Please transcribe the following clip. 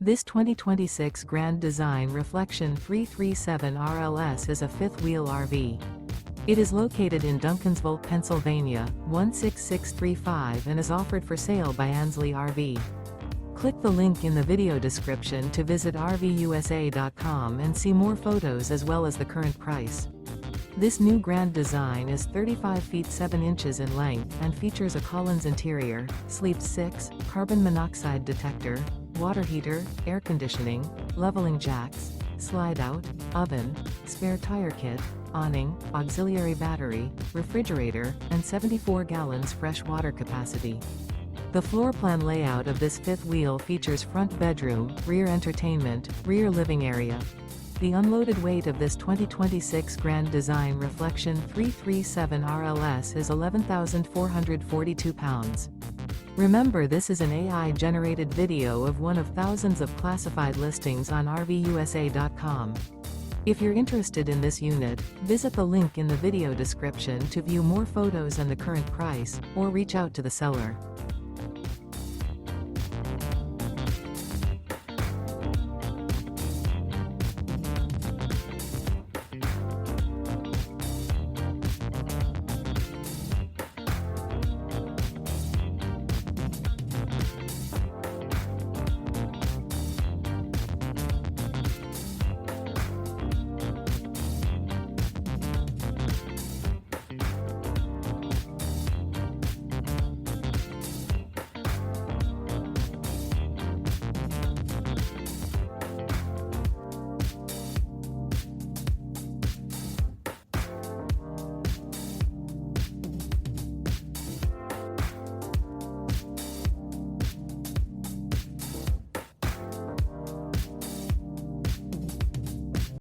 This 2026 Grand Design Reflection 337 RLS is a fifth-wheel RV. It is located in Duncansville, Pennsylvania, 16635 and is offered for sale by Ansley RV. Click the link in the video description to visit RVUSA.com and see more photos as well as the current price. This new Grand Design is 35 feet 7 inches in length and features a Collins interior, sleeps 6, carbon monoxide detector, water heater, air conditioning, leveling jacks, slide-out, oven, spare tire kit, awning, auxiliary battery, refrigerator, and 74 gallons fresh water capacity. The floor plan layout of this fifth wheel features front bedroom, rear entertainment, rear living area. The unloaded weight of this 2026 Grand Design Reflection 337 RLS is 11,442 pounds. Remember, this is an AI-generated video of one of thousands of classified listings on RVUSA.com. If you're interested in this unit, visit the link in the video description to view more photos and the current price, or reach out to the seller.